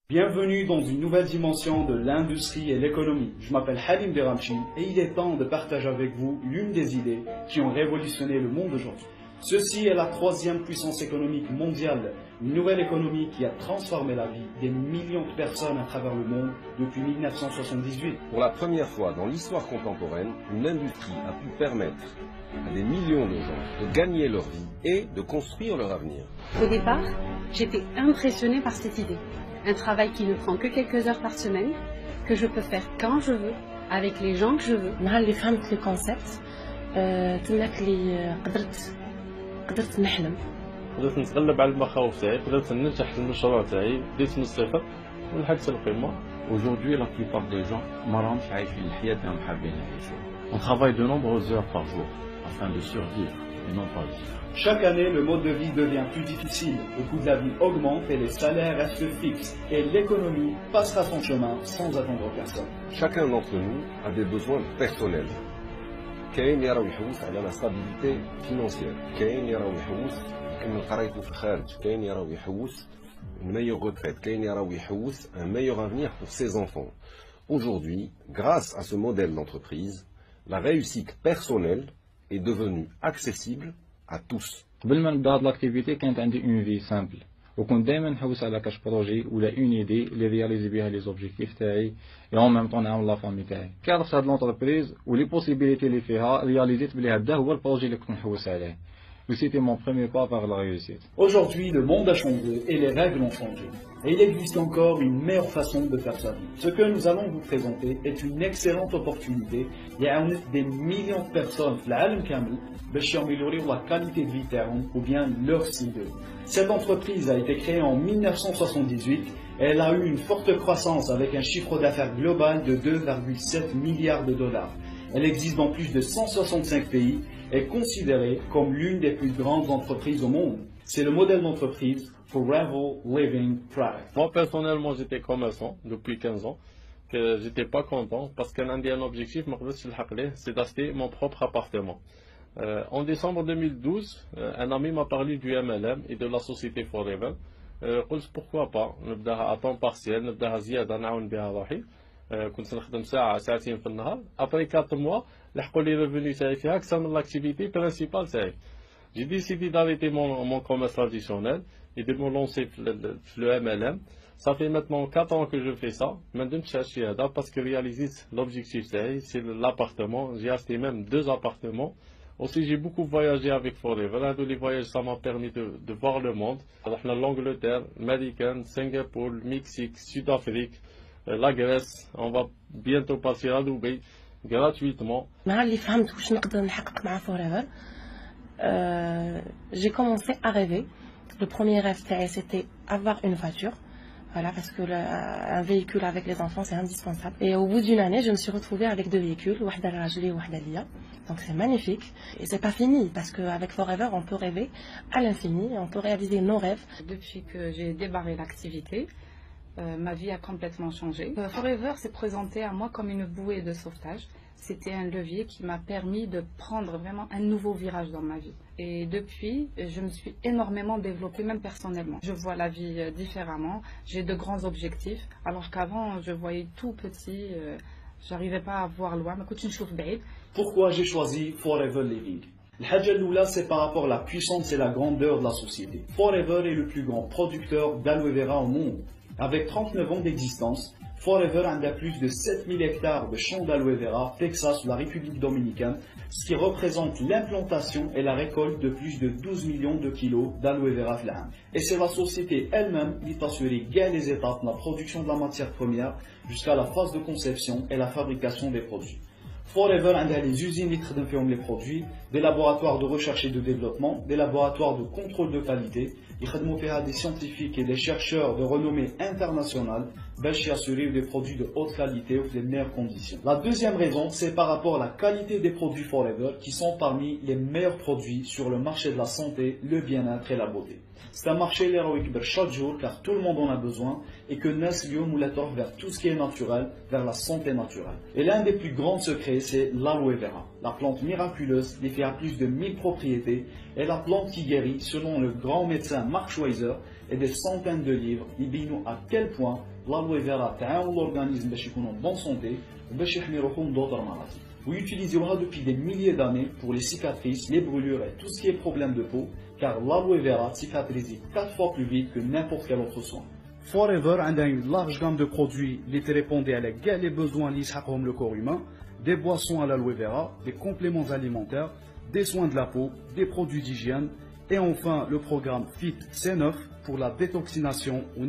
Bienvenue dans une nouvelle dimension de l'industrie et l'économie. Je m'appelle Halim Deramchi et il est temps de partager avec vous l'une des idées qui ont révolutionné le monde aujourd'hui. Ceci est la troisième puissance économique mondiale, une nouvelle économie qui a transformé la vie des millions de personnes à travers le monde depuis 1978. Pour la première fois dans l'histoire contemporaine, une industrie a pu permettre à des millions de gens de gagner leur vie et de construire leur avenir. Au départ, j'étais impressionnée par cette idée. Un travail qui ne prend que quelques heures par semaine, que je peux faire quand je veux, avec les gens que je veux. نهار اللي فهمت لي كونسيبت تماك اللي قدرت نحلم. قدرت نتغلب على المخاوف تاعي، قدرت ننجح في المشروع تاعي، بديت من الصفر ولحقت القمة. Aujourd'hui, la plupart des gens ما راهمش عايشين الحياة اللي حابين يعيشوها. On travaille de nombreuses heures par jour afin de survivre et non pas vivre. Chaque année, le mode de vie devient plus difficile, le coût de la vie augmente et les salaires restent fixes. Et l'économie passera son chemin sans attendre personne. Chacun d'entre nous a des besoins personnels. كاين اللي راهو يحوس على لا ستابيليتي فينانسيير، كاين اللي راهو يحوس يكمل قرايته في الخارج، كاين اللي راهو يحوس une meilleure retraite, كاين اللي راهو يحوس un meilleur avenir pour ses enfants. Aujourd'hui, grâce à ce modèle d'entreprise, la réussite personnelle est devenue accessible à tous. قبل ما نبدا هاد لاكتيفيتي كانت عندي اون في سامبل وكنت دائما نحوس على كاش بروجي ولا اون ايدي اللي رياليزي بها لي زوبجيكتيف تاعي اي اون ميم طون نعاون لا فامي تاعي. كي عرفت هاد لونتربريز ولي بوسيبيليتي اللي فيها رياليزيت بلي هذا هو البروجي اللي كنت نحوس عليه. C'était mon premier pas vers la réussite. Aujourd'hui, le monde a changé et les règles ont changé. Et il existe encore une meilleure façon de faire sa vie. Ce que nous allons vous présenter est une excellente opportunité. Il y a des millions de personnes dans le monde باش يامéliorer la qualité de vie تاعهم ou bien leur style de vie. Cette entreprise a été créée en 1978 et elle a eu une forte croissance avec un chiffre d'affaires global de 2,7 milliards de dollars. Elle existe dans plus de 165 pays et est considérée comme l'une des plus grandes entreprises au monde. C'est le modèle d'entreprise Forever Living Product. Moi personnellement j'étais commerçant depuis 15 ans, que j'étais pas content parce qu'un un objectif c'est d'acheter mon propre appartement. En décembre 2012, un ami m'a parlé du MLM et de la société Forever. قلت pourquoi pas نبداها à temps partiel نبداها زيادة نعاون بها روحي. كنت نخدم ساعة ساعتين في النهار. Après 4 mois لحقوا لي revenus تاعي فيها أكثر من l'activité principale تاعي. J'ai décidé d'arrêter mon commerce traditionnel et de me lancer le MLM. Ça fait maintenant 4 ans que je fais ça. Maintenant je cherche هذا parce que réaliser l'objectif تاعي c'est l'appartement. J'ai acheté même 2 appartements. Aussi, j'ai beaucoup voyagé avec Forever. Un de les voyages, ça m'a permis de voir le monde. Alors, l'Angleterre, l'Amérique, Singapour, le Mexique, Sud-Afrique, la Grèce. On va bientôt passer à Dubaï gratuitement. J'ai commencé à rêver. Le premier rêve, c'était avoir une voiture. Voilà, parce que un véhicule avec les enfants, c'est indispensable. Et au bout d'une année, je me suis retrouvée avec 2 véhicules, wahda rajli et wahda liya. Donc c'est magnifique. Et c'est pas fini, parce qu'avec Forever, on peut rêver à l'infini, on peut réaliser nos rêves. Depuis que j'ai démarré l'activité, ma vie a complètement changé. Forever s'est présenté à moi comme une bouée de sauvetage. C'était un levier qui m'a permis de prendre vraiment un nouveau virage dans ma vie. Et depuis, je me suis énormément développée, même personnellement. Je vois la vie différemment, j'ai de grands objectifs, alors qu'avant, je voyais tout petit, j'arrivais pas à voir loin. Pourquoi j'ai choisi Forever Living? الحاجة الأولى c'est par rapport à la puissance et la grandeur de la société. Forever est le plus grand producteur d'aloe vera au monde. Avec 39 ans d'existence, Forever a plus de 7000 hectares de champs d'aloe vera, Texas ou la République dominicaine, ce qui représente l'implantation et la récolte de plus de 12 millions de kilos d'aloe vera. Et c'est la société elle-même qui assure les étapes de la production de la matière première jusqu'à la phase de conception et la fabrication des produits. Forever a les usines qui traitent les produits, des laboratoires de recherche et de développement, des laboratoires de contrôle de qualité. Ils traitent des scientifiques et des chercheurs de renommée internationale pour assurer des produits de haute qualité ou des meilleures conditions. La deuxième raison, c'est par rapport à la qualité des produits Forever qui sont parmi les meilleurs produits sur le marché de la santé, le bien-être et la beauté. C'est un marché qui chaque jour car tout le monde en a besoin et que Nas Lyon vers tout ce qui est naturel, vers la santé naturelle. Et l'un des plus grands secrets, c'est l'aloe vera, la plante miraculeuse qui a plus de 1000 propriétés et la plante qui guérit, selon le grand médecin Mark Schweizer, et des centaines de livres, il dit à quel point l'aloe vera aide l'organisme à en bonne santé et à d'autres maladies. Vous utilisez-la depuis des milliers d'années pour les cicatrices, les brûlures et tout ce qui est problème de peau, car l'aloe vera cicatrise 4 fois plus vite que n'importe quel autre soin. Forever a une large gamme de produits qui répondent à les besoins liés le corps humain, des boissons à l'aloe vera, des compléments alimentaires, des soins de la peau, des produits d'hygiène, et enfin le programme FIT C9 pour la détoxination ou